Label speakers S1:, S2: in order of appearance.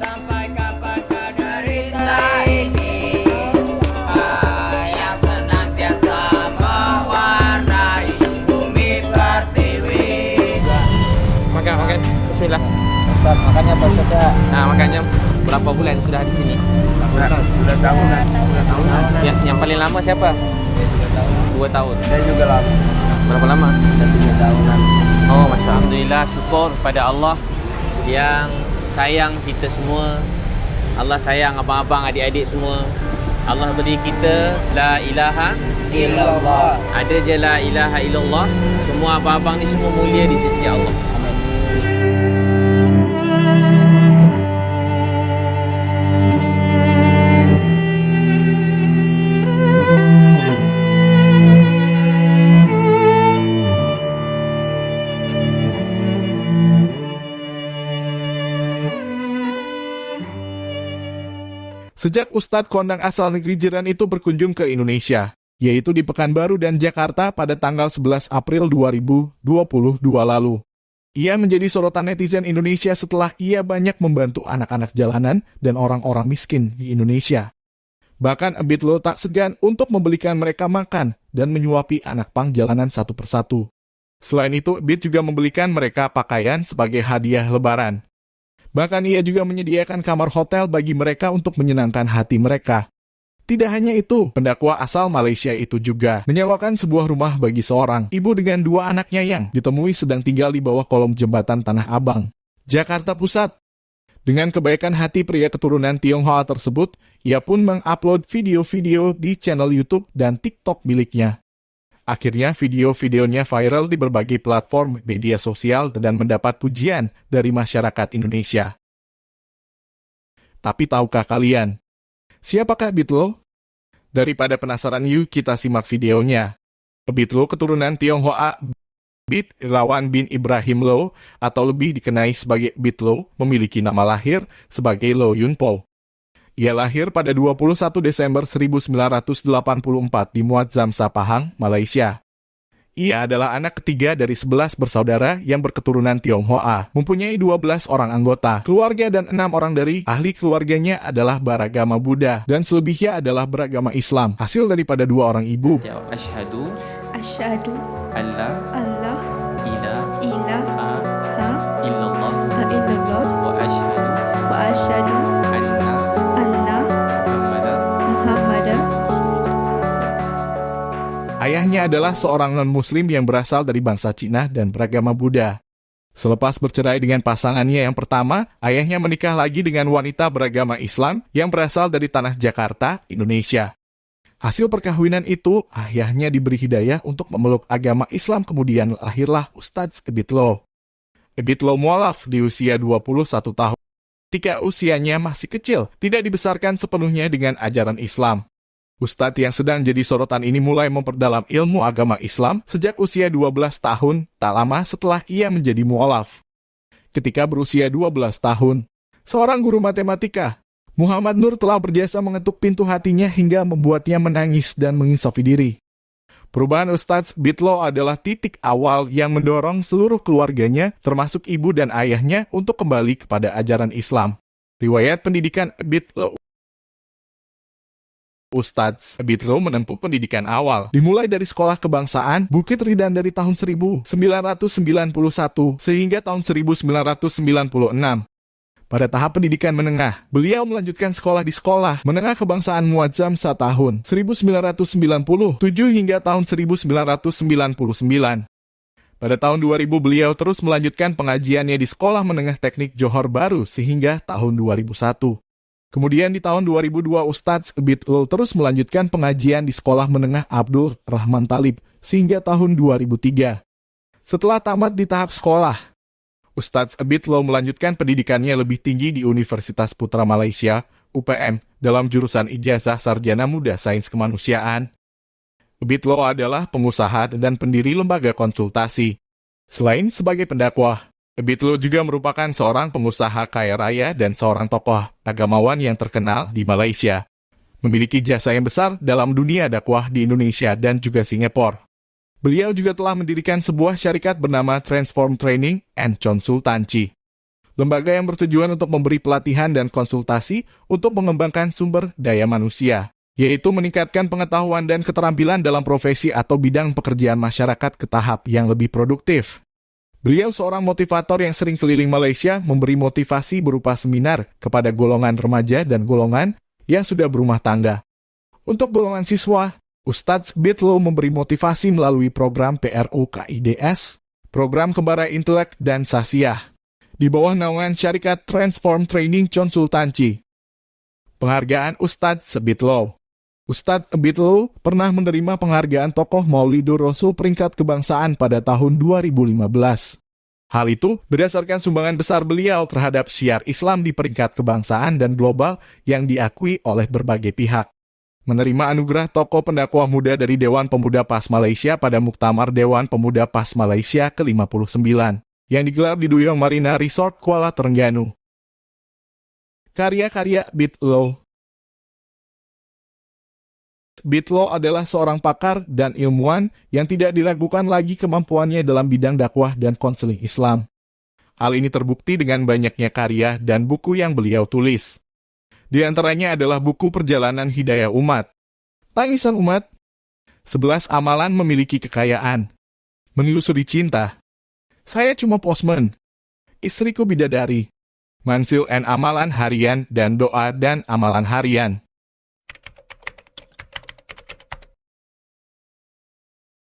S1: sampai kapankah derita ini yang senantiasa mewarnai bumi pertiwi.
S2: Makan. Bismillah.
S3: Ustaz, makannya apa Ustaz ya?
S2: Nah, makanya berapa bulan sudah di sini?
S3: Sudah tahunan.
S2: Yang paling lama siapa? 2 tahun.
S3: Saya juga lama.
S2: Berapa lama?
S3: Sudah 3 tahunan.
S2: Oh, Masya Allah. Alhamdulillah, syukur pada Allah yang sayang kita semua. Allah sayang abang-abang, adik-adik semua. Allah beri kita la ilaha
S3: Illallah.
S2: Ada je la ilaha illallah. Semua abang-abang ni semua mulia di sisi Allah.
S4: Sejak Ustadz kondang asal negeri jiran itu berkunjung ke Indonesia, yaitu di Pekanbaru dan Jakarta pada tanggal 11 April 2022 lalu. Ia menjadi sorotan netizen Indonesia setelah ia banyak membantu anak-anak jalanan dan orang-orang miskin di Indonesia. Bahkan Abidlo tak segan untuk membelikan mereka makan dan menyuapi anak pang jalanan satu persatu. Selain itu, Abid juga membelikan mereka pakaian sebagai hadiah lebaran. Bahkan ia juga menyediakan kamar hotel bagi mereka untuk menyenangkan hati mereka. Tidak hanya itu, pendakwa asal Malaysia itu juga menyewakan sebuah rumah bagi seorang ibu dengan 2 anaknya yang ditemui sedang tinggal di bawah kolom jembatan Tanah Abang, Jakarta Pusat. Dengan kebaikan hati pria keturunan Tionghoa tersebut, ia pun mengupload video-video di channel YouTube dan TikTok miliknya. Akhirnya video-videonya viral di berbagai platform media sosial dan mendapat pujian dari masyarakat Indonesia. Tapi tahukah kalian, siapakah Abidlo? Daripada penasaran, yuk kita simak videonya. Abidlo keturunan Tionghoa Bid Irawan bin Ibrahim Lo, atau lebih dikenai sebagai Abidlo, memiliki nama lahir sebagai Lo Yun Po. Ia lahir pada 21 Desember 1984 di Muat Zamsa, Pahang, Malaysia. Ia adalah anak ketiga dari 11 bersaudara yang berketurunan Tionghoa, mempunyai 12 orang anggota keluarga dan 6 orang dari ahli keluarganya adalah beragama Buddha dan selebihnya adalah beragama Islam, hasil daripada 2 orang ibu.
S2: Asyhadu
S5: Asyhadu
S2: alla
S5: alla
S2: ilaha
S5: ilaha
S2: illallah
S5: illallah
S2: wa asyhadu
S5: wa asyhadu
S2: anna
S5: anna
S2: Muhammadar
S5: Muhammadan
S4: Ayahnya adalah seorang non-muslim yang berasal dari bangsa Cina dan beragama Buddha. Selepas bercerai dengan pasangannya yang pertama, ayahnya menikah lagi dengan wanita beragama Islam yang berasal dari tanah Jakarta, Indonesia. Hasil perkawinan itu, ayahnya diberi hidayah untuk memeluk agama Islam, kemudian lahirlah Ustadz Abidlo. Abidlo mualaf di usia 21 tahun. Ketika usianya masih kecil, tidak dibesarkan sepenuhnya dengan ajaran Islam. Ustadz yang sedang jadi sorotan ini mulai memperdalam ilmu agama Islam sejak usia 12 tahun, tak lama setelah ia menjadi mualaf. Ketika berusia 12 tahun, seorang guru matematika, Muhammad Nur, telah berjasa mengetuk pintu hatinya hingga membuatnya menangis dan menginsafi diri. Perubahan Ustadz Abidlo adalah titik awal yang mendorong seluruh keluarganya, termasuk ibu dan ayahnya, untuk kembali kepada ajaran Islam. Riwayat pendidikan Abidlo. Ustadz Abidlo menempuh pendidikan awal, dimulai dari sekolah kebangsaan Bukit Ridan dari tahun 1991 sehingga tahun 1996. Pada tahap pendidikan menengah, beliau melanjutkan sekolah di Sekolah Menengah Kebangsaan Muazzam tahun 1997 hingga tahun 1999. Pada tahun 2000 beliau terus melanjutkan pengajiannya di Sekolah Menengah Teknik Johor Bahru sehingga tahun 2001. Kemudian di tahun 2002 Ustadz Abidlo terus melanjutkan pengajian di Sekolah Menengah Abdul Rahman Talib sehingga tahun 2003. Setelah tamat di tahap sekolah, Ustadz Abidlo melanjutkan pendidikannya lebih tinggi di Universitas Putra Malaysia, UPM, dalam jurusan Ijazah Sarjana Muda Sains Kemanusiaan. Abidlo adalah pengusaha dan pendiri lembaga konsultasi. Selain sebagai pendakwah, Abidlo juga merupakan seorang pengusaha kaya raya dan seorang tokoh agamawan yang terkenal di Malaysia. Memiliki jasa yang besar dalam dunia dakwah di Indonesia dan juga Singapura. Beliau juga telah mendirikan sebuah syarikat bernama Transform Training and Consultancy. lembaga yang bertujuan untuk memberi pelatihan dan konsultasi untuk mengembangkan sumber daya manusia, yaitu meningkatkan pengetahuan dan keterampilan dalam profesi atau bidang pekerjaan masyarakat ke tahap yang lebih produktif. Beliau seorang motivator yang sering keliling Malaysia memberi motivasi berupa seminar kepada golongan remaja dan golongan yang sudah berumah tangga. Untuk golongan siswa, Ustadz Bitlow memberi motivasi melalui program PRU-KIDS, program Kembara Intelek dan Sasiah, di bawah naungan syarikat Transform Training Consultancy. Penghargaan Ustadz Bitlow. Ustadz Bitlow pernah menerima penghargaan tokoh Maulidur Rasul peringkat kebangsaan pada tahun 2015. Hal itu berdasarkan sumbangan besar beliau terhadap syiar Islam di peringkat kebangsaan dan global yang diakui oleh berbagai pihak. Menerima anugerah tokoh pendakwah muda dari Dewan Pemuda PAS Malaysia pada Muktamar Dewan Pemuda PAS Malaysia ke-59 yang digelar di Duyung Marina Resort, Kuala Terengganu. Karya-karya Bitlow. Bitlow adalah seorang pakar dan ilmuwan yang tidak diragukan lagi kemampuannya dalam bidang dakwah dan konseling Islam. Hal ini terbukti dengan banyaknya karya dan buku yang beliau tulis. Di antaranya adalah buku Perjalanan Hidayah Umat, Tangisan Umat, 11 Amalan Memiliki Kekayaan, Menelusuri Cinta, Saya Cuma Postman, Istriku Bidadari, Mansil and Amalan Harian dan Doa dan Amalan Harian.